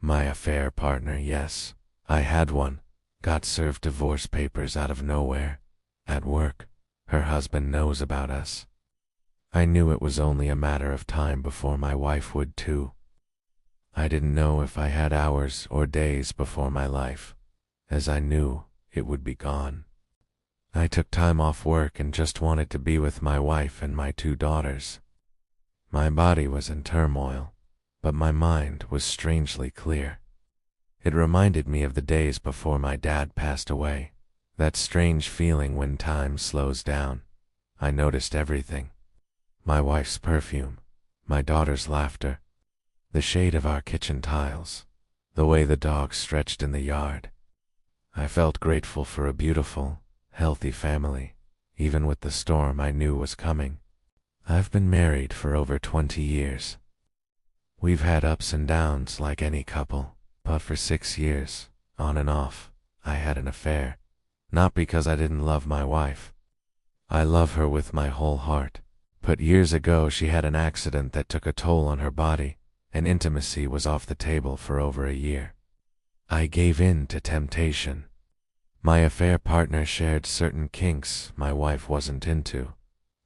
My affair partner, yes. I had one. Got served divorce papers out of nowhere. At work. Her husband knows about us. I knew it was only a matter of time before my wife would too. I didn't know if I had hours or days before my life, as I knew it would be gone. I took time off work and just wanted to be with my wife and my 2 daughters. My body was in turmoil, but my mind was strangely clear. It reminded me of the days before my dad passed away, that strange feeling when time slows down. I noticed everything. My wife's perfume, my daughter's laughter, the shade of our kitchen tiles, the way the dogs stretched in the yard. I felt grateful for a beautiful, healthy family, even with the storm I knew was coming. I've been married for over 20 years. We've had ups and downs like any couple, but for 6 years, on and off, I had an affair. Not because I didn't love my wife. I love her with my whole heart. But years ago she had an accident that took a toll on her body, and intimacy was off the table for over a year. I gave in to temptation. My affair partner shared certain kinks my wife wasn't into.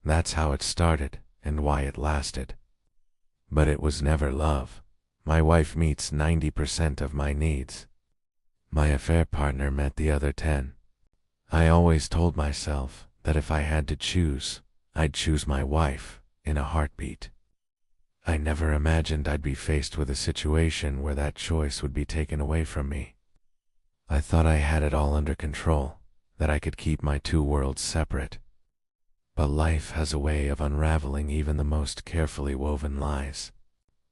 That's how it started and why it lasted. But it was never love. My wife meets 90% of my needs. My affair partner met the other 10. I always told myself that if I had to choose, I'd choose my wife in a heartbeat. I never imagined I'd be faced with a situation where that choice would be taken away from me. I thought I had it all under control, that I could keep my 2 worlds separate. But life has a way of unraveling even the most carefully woven lies.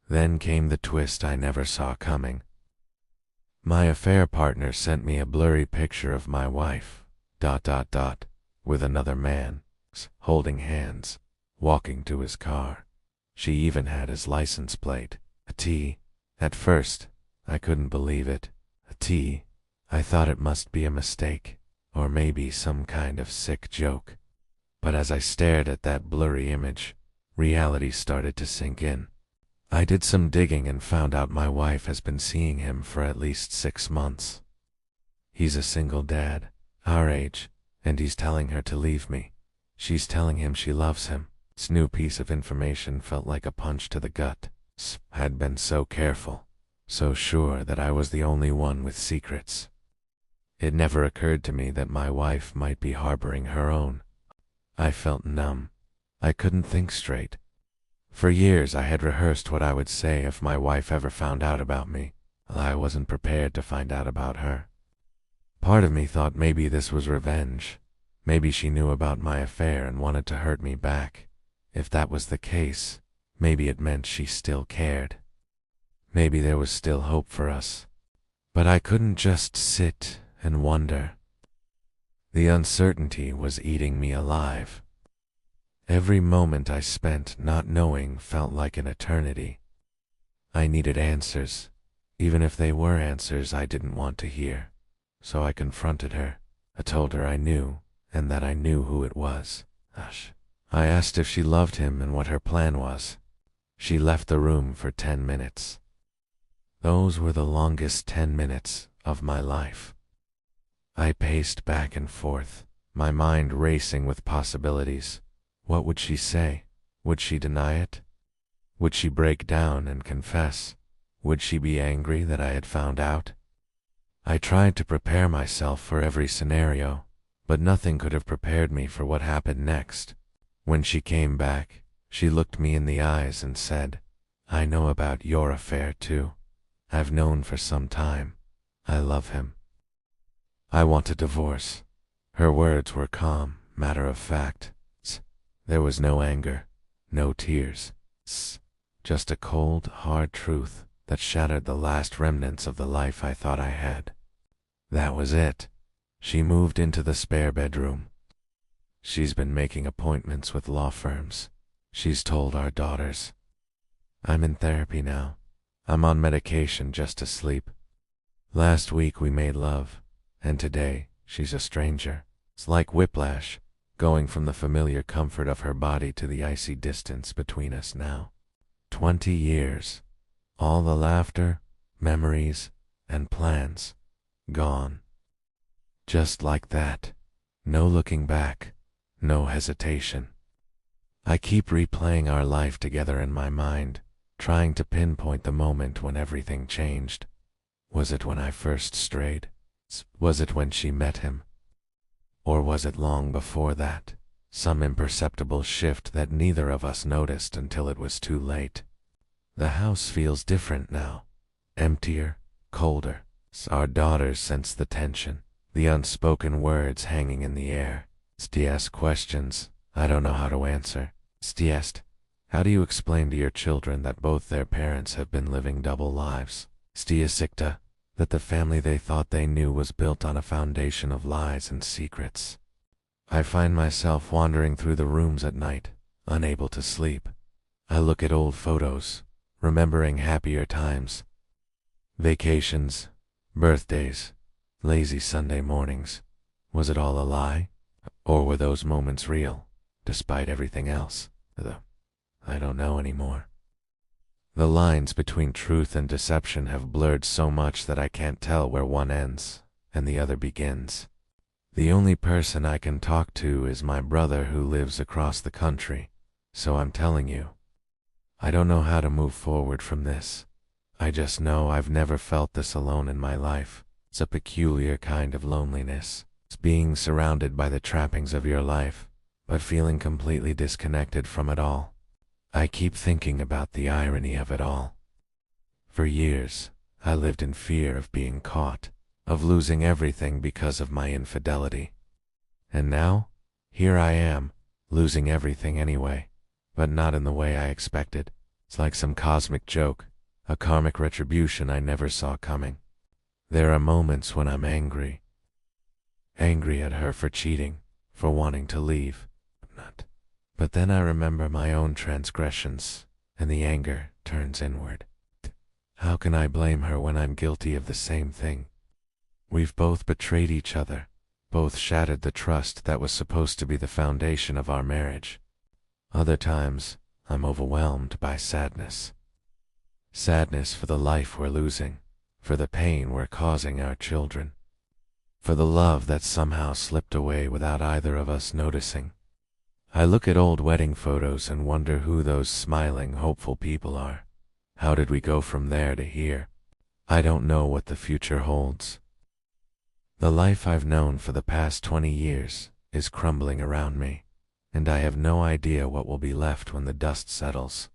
Then came the twist I never saw coming. My affair partner sent me a blurry picture of my wife, with another man, holding hands, walking to his car. She even had his license plate, a T. At first, I couldn't believe it. A T. I thought it must be a mistake, or maybe some kind of sick joke. But as I stared at that blurry image, reality started to sink in. I did some digging and found out my wife has been seeing him for at least 6 months. He's a single dad, our age, and he's telling her to leave me. She's telling him she loves him. This new piece of information felt like a punch to the gut. I had been so careful, so sure that I was the only one with secrets. It never occurred to me that my wife might be harboring her own. I felt numb. I couldn't think straight. For years I had rehearsed what I would say if my wife ever found out about me. I wasn't prepared to find out about her. Part of me thought maybe this was revenge. Maybe she knew about my affair and wanted to hurt me back. If that was the case, maybe it meant she still cared. Maybe there was still hope for us. But I couldn't just sit and wonder. The uncertainty was eating me alive. Every moment I spent not knowing felt like an eternity. I needed answers, even if they were answers I didn't want to hear. So I confronted her. I told her I knew, and that I knew who it was. I asked if she loved him and what her plan was. She left the room for 10 minutes. Those were the longest 10 minutes of my life. I paced back and forth, my mind racing with possibilities. What would she say? Would she deny it? Would she break down and confess? Would she be angry that I had found out? I tried to prepare myself for every scenario, but nothing could have prepared me for what happened next. When she came back, she looked me in the eyes and said, "I know about your affair too. I've known for some time. I love him. I want a divorce." Her words were calm, matter of fact. There was no anger, no tears. Just a cold, hard truth that shattered the last remnants of the life I thought I had. That was it. She moved into the spare bedroom. She's been making appointments with law firms. She's told our daughters. I'm in therapy now. I'm on medication just to sleep. Last week we made love, and today she's a stranger. It's like whiplash, going from the familiar comfort of her body to the icy distance between us now. 20 years. All the laughter, memories, and plans, gone. Just like that. No looking back, no hesitation. I keep replaying our life together in my mind, trying to pinpoint the moment when everything changed. Was it when I first strayed? Was it when she met him? Or was it long before that? Some imperceptible shift that neither of us noticed until it was too late. The house feels different now. Emptier, colder. Our daughters sense the tension, the unspoken words hanging in the air. Stiest questions I don't know how to answer. Stiest, how do you explain to your children that both their parents have been living double lives? Stiasikta, that the family they thought they knew was built on a foundation of lies and secrets. I find myself wandering through the rooms at night, unable to sleep. I look at old photos, remembering happier times. Vacations, birthdays, lazy Sunday mornings. Was it all a lie? Or were those moments real, despite everything else? I don't know anymore. The lines between truth and deception have blurred so much that I can't tell where one ends and the other begins. The only person I can talk to is my brother who lives across the country, so I'm telling you. I don't know how to move forward from this. I just know I've never felt this alone in my life. It's a peculiar kind of loneliness. It's being surrounded by the trappings of your life, but feeling completely disconnected from it all. I keep thinking about the irony of it all. For years, I lived in fear of being caught, of losing everything because of my infidelity. And now, here I am, losing everything anyway, but not in the way I expected. It's like some cosmic joke, a karmic retribution I never saw coming. There are moments when I'm angry. Angry at her for cheating, for wanting to leave. But then I remember my own transgressions, and the anger turns inward. How can I blame her when I'm guilty of the same thing? We've both betrayed each other, both shattered the trust that was supposed to be the foundation of our marriage. Other times, I'm overwhelmed by sadness. Sadness for the life we're losing, for the pain we're causing our children, for the love that somehow slipped away without either of us noticing. I look at old wedding photos and wonder who those smiling, hopeful people are. How did we go from there to here? I don't know what the future holds. The life I've known for the past 20 years is crumbling around me, and I have no idea what will be left when the dust settles.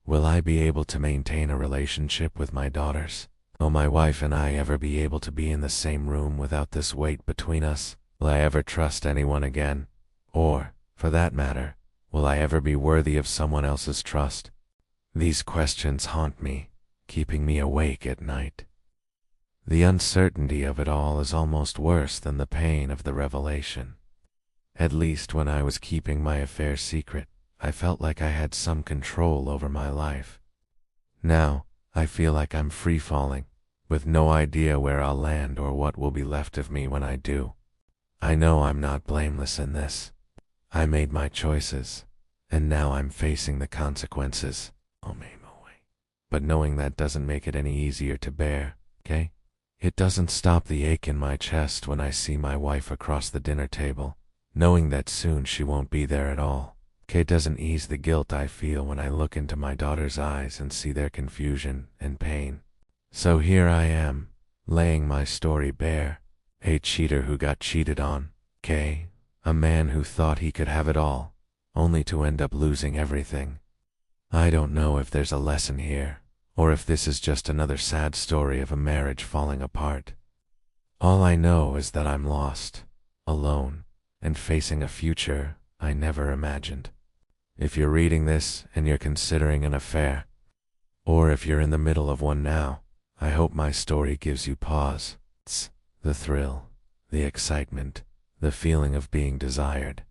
Will I be able to maintain a relationship with my daughters? Will my wife and I ever be able to be in the same room without this weight between us? Will I ever trust anyone again? Or, for that matter, will I ever be worthy of someone else's trust? These questions haunt me, keeping me awake at night. The uncertainty of it all is almost worse than the pain of the revelation. At least when I was keeping my affair secret, I felt like I had some control over my life. Now, I feel like I'm free-falling, with no idea where I'll land or what will be left of me when I do. I know I'm not blameless in this. I made my choices, and now I'm facing the consequences. But knowing that doesn't make it any easier to bear, okay? It doesn't stop the ache in my chest when I see my wife across the dinner table, knowing that soon she won't be there at all. It doesn't ease the guilt I feel when I look into my daughter's eyes and see their confusion and pain. So here I am, laying my story bare. A cheater who got cheated on, okay? A man who thought he could have it all, only to end up losing everything. I don't know if there's a lesson here, or if this is just another sad story of a marriage falling apart. All I know is that I'm lost, alone, and facing a future I never imagined. If you're reading this and you're considering an affair, or if you're in the middle of one now, I hope my story gives you pause. The thrill, the excitement, the feeling of being desired.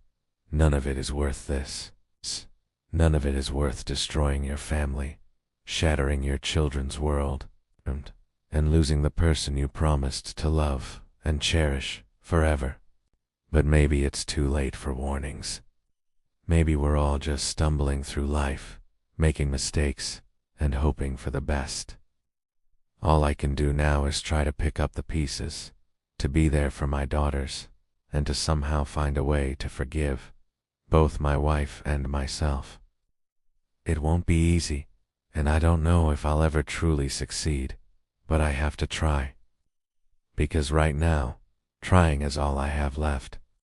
None of it is worth this. None of it is worth destroying your family, shattering your children's world, and losing the person you promised to love and cherish forever. But maybe it's too late for warnings. Maybe we're all just stumbling through life, making mistakes, and hoping for the best. All I can do now is try to pick up the pieces, to be there for my daughters, and to somehow find a way to forgive both my wife and myself. It won't be easy, and I don't know if I'll ever truly succeed, but I have to try. Because right now, trying is all I have left.